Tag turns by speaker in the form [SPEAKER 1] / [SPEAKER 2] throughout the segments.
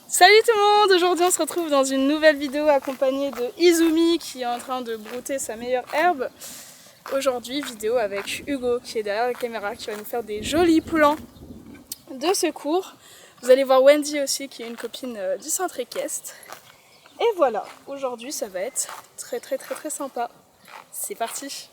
[SPEAKER 1] Salut tout le monde! Aujourd'hui on se retrouve dans une nouvelle vidéo accompagnée de Izumi qui est en train de brouter sa meilleure herbe. Aujourd'hui vidéo avec Hugo qui est derrière la caméra qui va nous faire des jolis plans de secours. Vous allez voir Wendy aussi qui est une copine du centre équestre. Et voilà, aujourd'hui ça va être très sympa. C'est parti!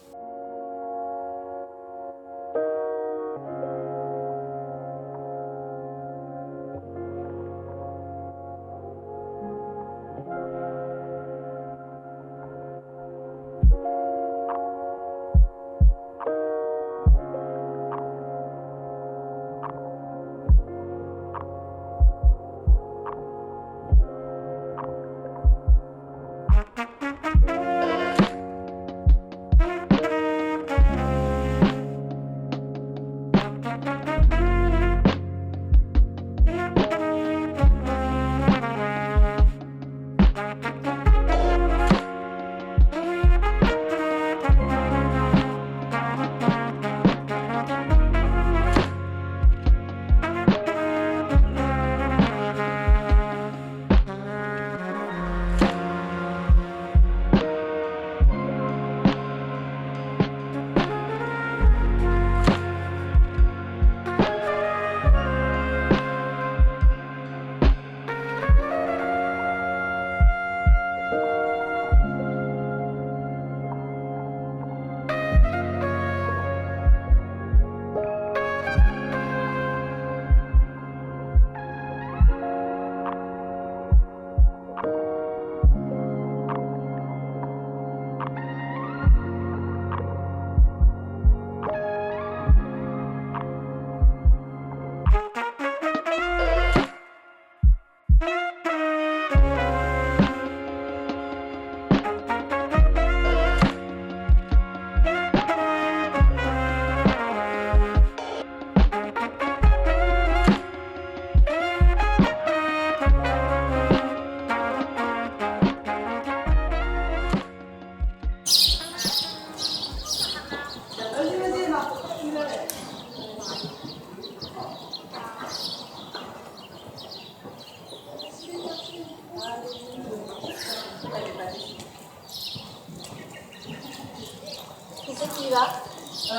[SPEAKER 1] C'est qui va?
[SPEAKER 2] C'est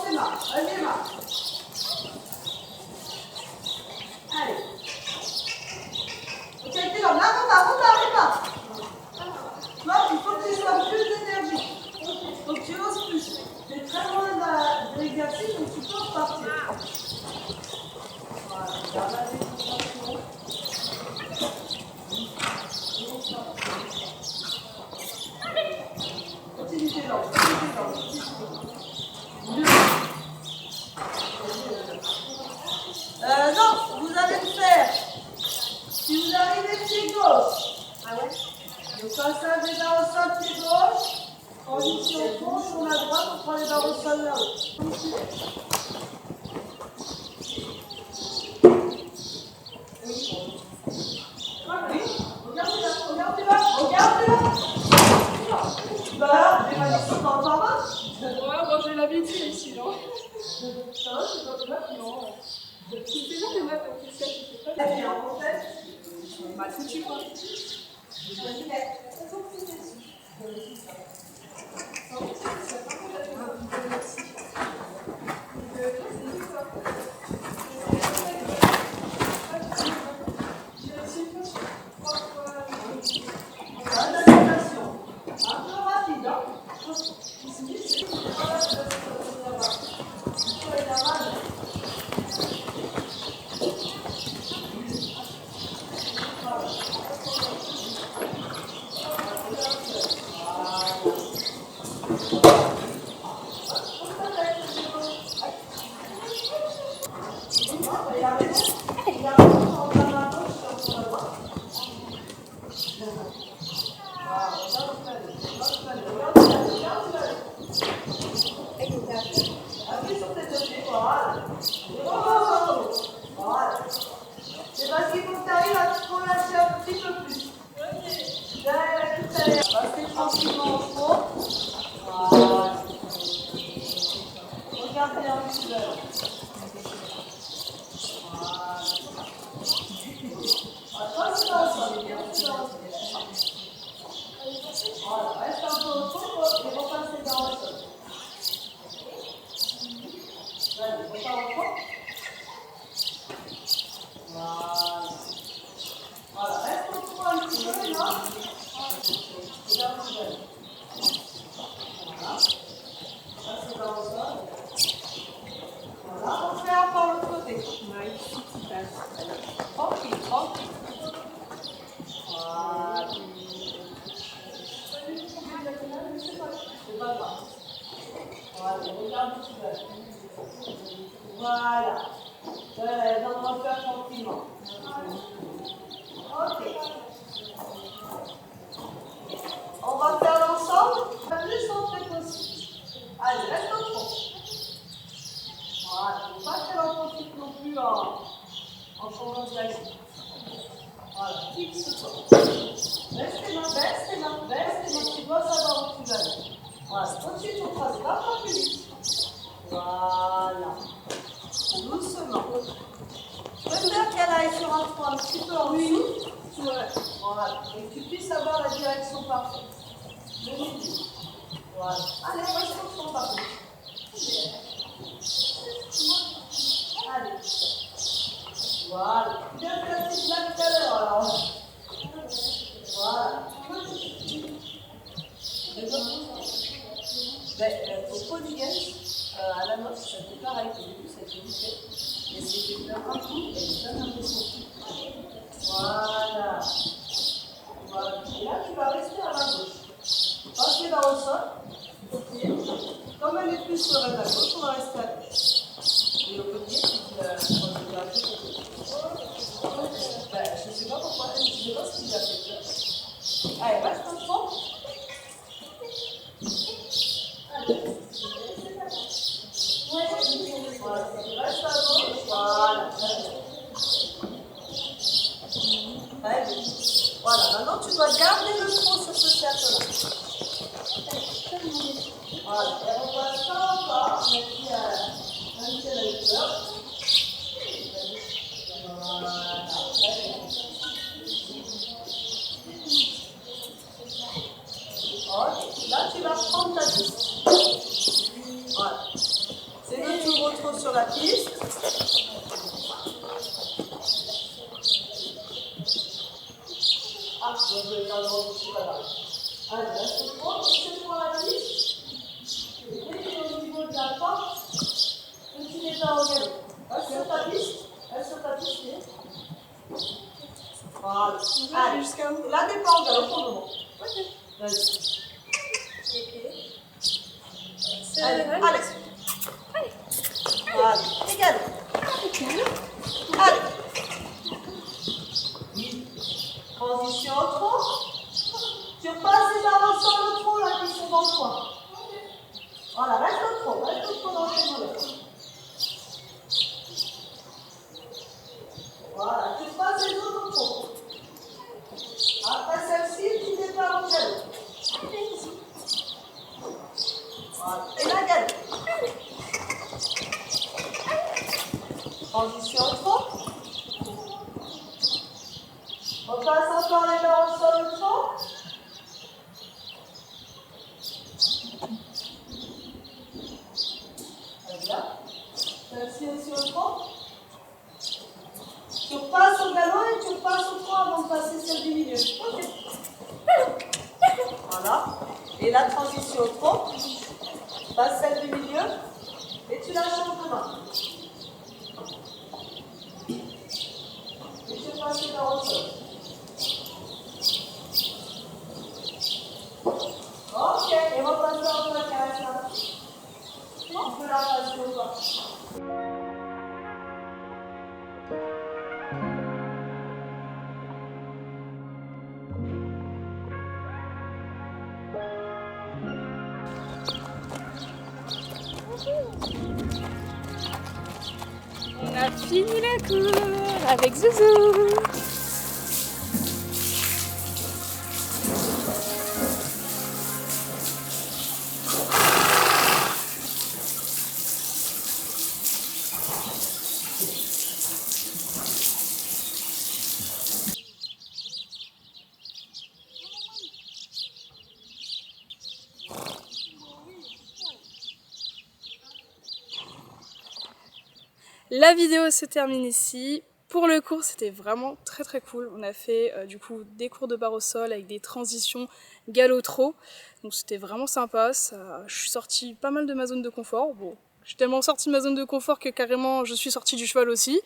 [SPEAKER 2] Emma. Allez, Emma. Allez. Ok, t'es là. Là, Emma. Non, il faut que tu sois plus d'énergie. Donc tu oses plus. Tu es très loin de l'exercice, donc tu peux repartir. Voilà, garde la concentration. Continue tes jambes. Non, vous allez le faire. Si vous arrivez pied gauche, le passage des barres au sol pied gauche, transition gauche, on a droite, on prend les barres au sol là-haut. Bah, les magiciens sont encore bas.
[SPEAKER 1] Ouais, bon j'ai l'habitude ici, non?
[SPEAKER 2] Ça va, c'est pas de maths? Non.
[SPEAKER 1] C'est déjà des maths en plus, c'est pas
[SPEAKER 2] Et en fait,
[SPEAKER 1] mal foutu quoi.
[SPEAKER 2] fixe-toi. Baisse tes mains, baisse tes mains, baisse tes mains. Tu dois savoir où tu vas aller. Voilà, continue ton tracé, va pas plus vite. Voilà. Doucement. Je préfère qu'elle aille sur un point un petit peu en dessous. Voilà. Et que tu puisses avoir la direction parfaite. Voilà. Allez, reste au fond par contre. Allez. Voilà. Bien placé de là tout à l'heure alors. Voilà. Au polygame, à la noce, c'était pareil. Au début, ça a été nickel. Mais c'était bien un coup et bien un peu. Voilà. Voilà. Et là, tu vas rester à la gauche. Un pied dans le sol. Ok. Comme elle est plus sereine à gauche, on va rester à gauche. Et au côté, tu la je ne sais pas pourquoi, je ne sais pas ce qu'il a fait. Allez, reste au fond. Allez. Voilà, reste à gauche. Voilà. Allez. Voilà, maintenant tu dois garder le front sur ce cercle-là. Voilà, et on passe pas encore, même si elle a eu peur. Voilà, ok, là tu vas prendre ta piste. Voilà. C'est là que tu retrouves sur la piste. Ah, je vais faire le bon dessus là-bas. Allez, reste fort, c'est pour la piste. Et dès que tu es au niveau de la porte, continue à regarder. Reste sur ta piste. Reste sur ta piste. Voilà. Allez, jusqu'à où? Là, t'es pas en galop pour le moment. Ok. Vas-y. Allez, allez. Allez, égale. Allez. Transition au tronc. Tu repasses les barres sur le tronc là qui sont dans le coin. Voilà, reste au tronc dans tes mollets. Voilà, tu passes les autres au tronc. Après celle-ci, tu départs au galop. Voilà, et la galop. Transition au tronc. On passe encore les barres sur le tronc. Voilà. Celle-ci aussi au tronc. Tu repasses au galop et tu repasses au tronc avant de passer celle du milieu. Ok. Voilà. Et la transition au tronc. Passe celle du milieu et tu la changes de main. Et tu passes les barres au sol. Ok, et repasse en la caresse là. On peut la passer au bas.
[SPEAKER 1] On a fini la cour avec Zouzou. La vidéo se termine ici. Pour le cours, c'était vraiment très cool. On a fait du coup des cours de barre au sol avec des transitions galop-trot. Donc c'était vraiment sympa. Je suis sortie pas mal de ma zone de confort. Bon, je suis tellement sortie de ma zone de confort que carrément je suis sortie du cheval aussi.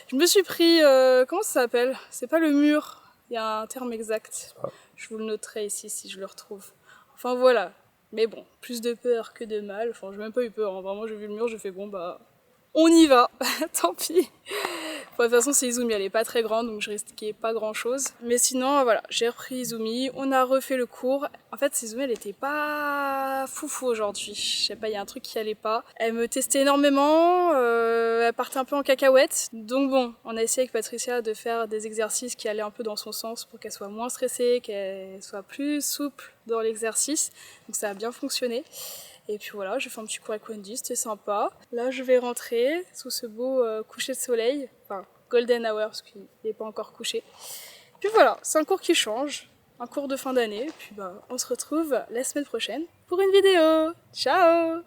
[SPEAKER 1] Je me suis pris... comment ça s'appelle? C'est pas le mur. Il y a un terme exact. Je vous le noterai ici si je le retrouve. Enfin voilà. Mais bon, plus de peur que de mal. Enfin, j'ai même pas eu peur. Hein. Vraiment, j'ai vu le mur, j'ai fait bon bah... on y va, tant pis. Bon, de toute façon, c'est Izumi, elle est pas très grande, donc je risquais pas grand chose. Mais sinon, voilà, j'ai repris Izumi, on a refait le cours. En fait, Izumi, elle était pas foufou aujourd'hui. Je sais pas, il y a un truc qui allait pas. Elle me testait énormément, elle partait un peu en cacahuète. Donc bon, on a essayé avec Patricia de faire des exercices qui allaient un peu dans son sens pour qu'elle soit moins stressée, qu'elle soit plus souple dans l'exercice. Donc ça a bien fonctionné. Et puis voilà, j'ai fait un petit cours avec Wendy, c'était sympa. Là, je vais rentrer sous ce beau coucher de soleil, enfin golden hour parce qu'il n'est pas encore couché. Puis voilà, c'est un cours qui change, un cours de fin d'année. Puis bah, on se retrouve la semaine prochaine pour une vidéo. Ciao!